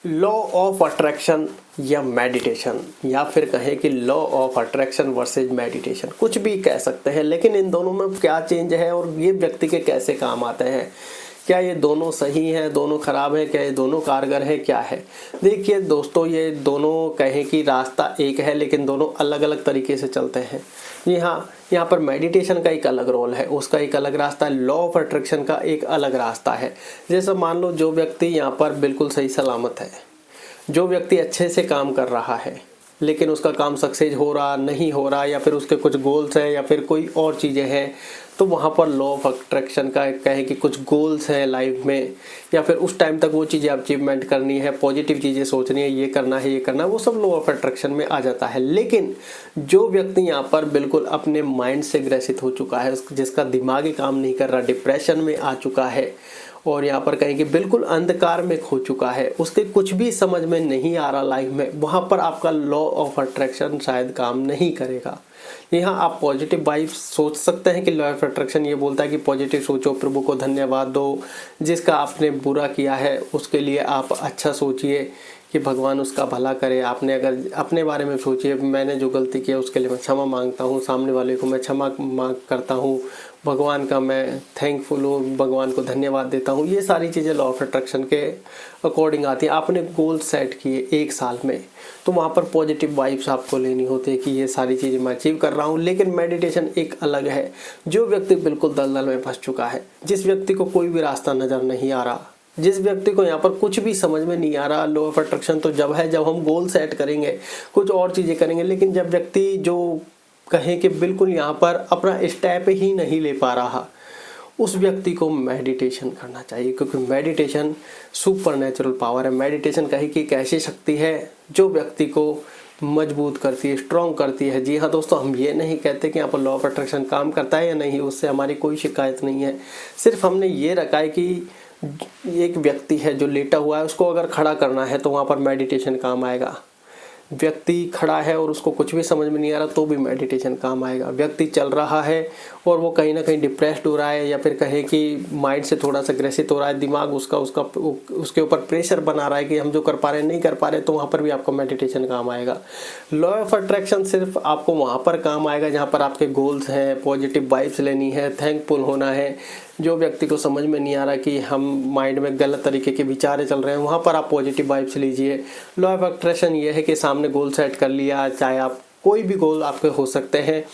Law of attraction या meditation, या फिर कहें कि law of attraction versus meditation, कुछ भी कह सकते हैं। लेकिन इन दोनों में क्या चेंज है और ये व्यक्ति के कैसे काम आते हैं? क्या ये दोनों सही हैं, दोनों खराब हैं, क्या ये दोनों कारगर हैं, क्या है? देखिए दोस्तों, ये दोनों कहें कि रास्ता एक है लेकिन दोनों अलग अलग तरीके से चलते हैं। जी हाँ, यहाँ पर मेडिटेशन का एक अलग रोल है, उसका एक अलग रास्ता है। लॉ ऑफ अट्रैक्शन का एक अलग रास्ता है। जैसे मान लो जो व्यक्ति यहाँ पर बिल्कुल सही सलामत है, जो व्यक्ति अच्छे से काम कर रहा है लेकिन उसका काम सक्सेस हो रहा नहीं हो रहा, या फिर उसके कुछ गोल्स हैं या फिर कोई और चीज़ें हैं, तो वहाँ पर लॉ ऑफ अट्रैक्शन का कहे कि कुछ गोल्स हैं लाइफ में, या फिर उस टाइम तक वो चीज़ें अचीवमेंट करनी है, पॉजिटिव चीज़ें सोचनी है, ये करना है, ये करना है, वो सब लॉ ऑफ अट्रैक्शन में आ जाता है। लेकिन जो व्यक्ति यहाँ पर बिल्कुल अपने माइंड से ग्रसित हो चुका है, जिसका दिमागी काम नहीं कर रहा, डिप्रेशन में आ चुका है और यहाँ पर कहें कि बिल्कुल अंधकार में खो चुका है, उसके कुछ भी समझ में नहीं आ रहा लाइफ में, वहाँ पर आपका लॉ ऑफ अट्रैक्शन शायद काम नहीं करेगा। यहाँ आप पॉजिटिव वाइब्स सोच सकते हैं कि लॉ ऑफ अट्रैक्शन ये बोलता है कि पॉजिटिव सोचो, प्रभु को धन्यवाद दो, जिसका आपने बुरा किया है उसके लिए आप अच्छा सोचिए कि भगवान उसका भला करे। आपने अगर अपने बारे में सोचिए, मैंने जो गलती की है उसके लिए मैं क्षमा मांगता हूँ, सामने वाले को मैं क्षमा मांग करता हूँ, भगवान का मैं थैंकफुल हूँ, भगवान को धन्यवाद देता हूँ। ये सारी चीज़ें लॉ ऑफ अट्रैक्शन के अकॉर्डिंग आती है। आपने गोल सेट किए 1 साल में, तो वहाँ पर पॉजिटिव वाइब्स आपको लेनी होती है कि ये सारी चीज़ें मैं अचीव कर रहा हूँ। लेकिन मेडिटेशन एक अलग है। जो व्यक्ति बिल्कुल दलदल में फंस चुका है, जिस व्यक्ति को कोई भी रास्ता नज़र नहीं आ रहा, जिस व्यक्ति को यहाँ पर कुछ भी समझ में नहीं आ रहा, लॉ ऑफ अट्रैक्शन तो जब है जब हम गोल सेट करेंगे, कुछ और चीज़ें करेंगे। लेकिन जब व्यक्ति जो कहें कि बिल्कुल यहाँ पर अपना स्टेप ही नहीं ले पा रहा, उस व्यक्ति को मेडिटेशन करना चाहिए, क्योंकि मेडिटेशन सुपर नेचुरल पावर है। मेडिटेशन कहीं की एक ऐसी शक्ति है जो व्यक्ति को मजबूत करती है, स्ट्रॉन्ग करती है। जी हाँ दोस्तों, हम ये नहीं कहते कि यहाँ पर लॉ ऑफ अट्रैक्शन काम करता है या नहीं, उससे हमारी कोई शिकायत नहीं है। सिर्फ हमने ये रखा है कि एक व्यक्ति है जो लेटा हुआ है, उसको अगर खड़ा करना है तो वहाँ पर मेडिटेशन काम आएगा। व्यक्ति खड़ा है और उसको कुछ भी समझ में नहीं आ रहा तो भी मेडिटेशन काम आएगा। व्यक्ति चल रहा है और वो कहीं ना कहीं डिप्रेस्ड हो रहा है, या फिर कहें कि माइंड से थोड़ा सा ग्रसित हो रहा है, दिमाग उसके ऊपर प्रेशर बना रहा है कि हम जो कर पा रहे हैं नहीं कर पा रहे, तो वहाँ पर भी आपको मेडिटेशन काम आएगा। लॉ ऑफ अट्रैक्शन सिर्फ आपको वहाँ पर काम आएगा जहाँ पर आपके गोल्स हैं, पॉजिटिव वाइब्स लेनी है, थैंकफुल होना है। जो व्यक्ति को समझ में नहीं आ रहा कि हम माइंड में गलत तरीके के विचार चल रहे हैं, वहाँ पर आप पॉजिटिव वाइब्स लीजिए। लॉ ऑफ अट्रैक्शन ये है कि सामने गोल सेट कर लिया, चाहे आप कोई भी गोल आपके हो सकते हैं,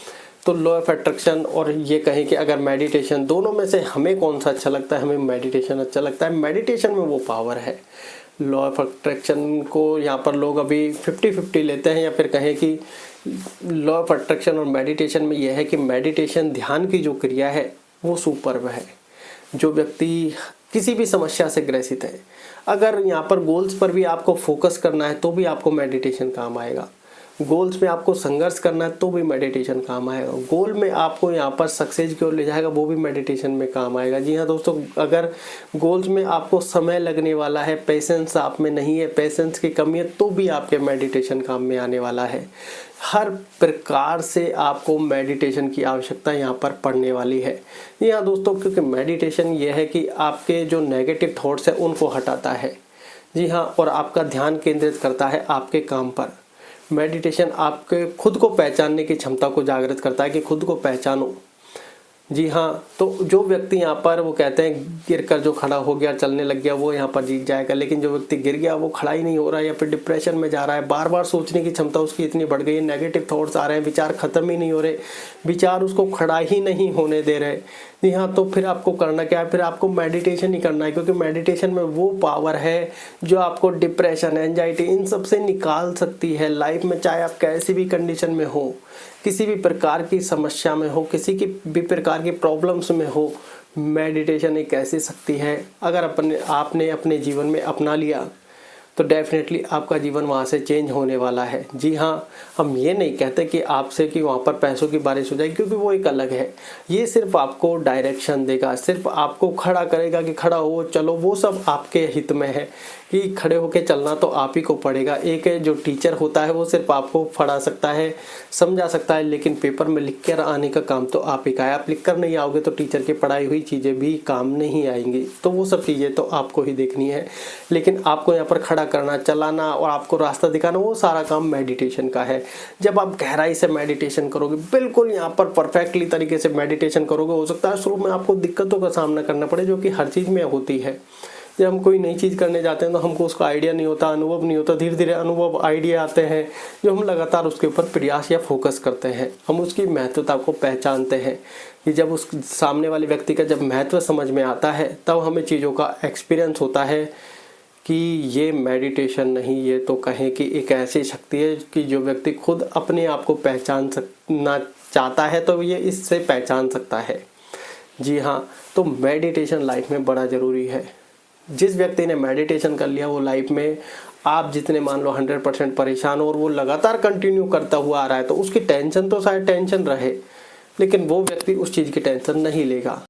तो लॉ ऑफ अट्रैक्शन और ये कहें कि अगर मेडिटेशन, दोनों में से हमें कौन सा अच्छा लगता है? हमें मेडिटेशन अच्छा लगता है। मेडिटेशन में वो पावर है। लॉ ऑफ अट्रैक्शन को यहाँ पर लोग अभी 50-50 लेते हैं, या फिर कहें कि लॉ ऑफ अट्रैक्शन और मेडिटेशन में यह है कि मेडिटेशन ध्यान की जो क्रिया है वो सुपर्ब है। जो व्यक्ति किसी भी समस्या से ग्रसित है, अगर यहाँ पर गोल्स पर भी आपको फोकस करना है तो भी आपको मेडिटेशन काम आएगा। गोल्स में आपको संघर्ष करना है तो भी मेडिटेशन काम आएगा। गोल में आपको यहाँ पर सक्सेस की ओर ले जाएगा, वो भी मेडिटेशन में काम आएगा। जी हाँ दोस्तों, अगर गोल्स में आपको समय लगने वाला है, पेशेंस आप में नहीं है, पेशेंस की कमी है, तो भी आपके मेडिटेशन काम में आने वाला है। हर प्रकार से आपको मेडिटेशन की आवश्यकता यहाँ पर पड़ने वाली है। जी हाँ दोस्तों, क्योंकि मेडिटेशन ये है कि आपके जो नेगेटिव थॉट्स हैं उनको हटाता है। जी हाँ, और आपका ध्यान केंद्रित करता है आपके काम पर। मेडिटेशन आपके खुद को पहचानने की क्षमता को जागृत करता है कि खुद को पहचानो। जी हाँ, तो जो व्यक्ति यहाँ पर वो कहते हैं गिर कर जो खड़ा हो गया, चलने लग गया, वो यहाँ पर जीत जाएगा। लेकिन जो व्यक्ति गिर गया वो खड़ा ही नहीं हो रहा है, या फिर डिप्रेशन में जा रहा है, बार बार सोचने की क्षमता उसकी इतनी बढ़ गई है, नेगेटिव थॉट्स आ रहे हैं, विचार खत्म ही नहीं हो रहे, विचार उसको खड़ा ही नहीं होने दे रहे। जी हाँ, तो फिर आपको करना क्या है? फिर आपको मेडिटेशन ही करना है, क्योंकि मेडिटेशन में वो पावर है जो आपको डिप्रेशन, एंजाइटी, इन सब से निकाल सकती है लाइफ में। चाहे आप कैसी भी कंडीशन में हो, किसी भी प्रकार की समस्या में हो, किसी की भी प्रकार की प्रॉब्लम्स में हो, मेडिटेशन एक ऐसी शक्ति है, अगर आपने अपने जीवन में अपना लिया तो डेफिनेटली आपका जीवन वहाँ से चेंज होने वाला है। जी हाँ, हम ये नहीं कहते कि आपसे कि वहाँ पर पैसों की बारिश हो जाएगी, क्योंकि वो एक अलग है। ये सिर्फ आपको डायरेक्शन देगा, सिर्फ आपको खड़ा करेगा कि खड़ा हो चलो, वो सब आपके हित में है कि खड़े होके चलना तो आप ही को पड़ेगा। एक जो टीचर होता है वो सिर्फ आपको पढ़ा सकता है, समझा सकता है, लेकिन पेपर में लिख कर आने का काम तो आप ही का है। आप लिख कर नहीं आओगे तो टीचर की पढ़ाई हुई चीज़ें भी काम नहीं आएंगी, तो वो सब चीज़ें तो आपको ही देखनी है। लेकिन आपको यहाँ पर खड़ा करना, चलाना और आपको रास्ता दिखाना, वो सारा काम मेडिटेशन का है। जब आप गहराई से मेडिटेशन करोगे, बिल्कुल यहाँ पर परफेक्टली तरीके से मेडिटेशन करोगे, हो सकता है शुरू में आपको दिक्कतों का सामना करना पड़े, जो कि हर चीज़ में होती है। जब हम कोई नई चीज़ करने जाते हैं तो हमको उसका आइडिया नहीं होता, अनुभव नहीं होता, धीरे धीरे अनुभव आइडिया आते हैं, जो हम लगातार उसके ऊपर प्रयास या फोकस करते हैं, हम उसकी महत्वता को पहचानते हैं कि जब उस सामने वाले व्यक्ति का जब महत्व समझ में आता है, तब हमें चीज़ों का एक्सपीरियंस होता है कि ये मेडिटेशन नहीं, ये तो कहें कि एक ऐसी शक्ति है कि जो व्यक्ति खुद अपने आप को पहचान सकना चाहता है तो ये इससे पहचान सकता है। जी हाँ, तो मेडिटेशन लाइफ में बड़ा ज़रूरी है। जिस व्यक्ति ने मेडिटेशन कर लिया, वो लाइफ में आप जितने मान लो 100% परेशान हो और वो लगातार कंटिन्यू करता हुआ आ रहा है, तो उसकी टेंशन तो शायद टेंशन रहे, लेकिन वो व्यक्ति उस चीज़ की टेंशन नहीं लेगा।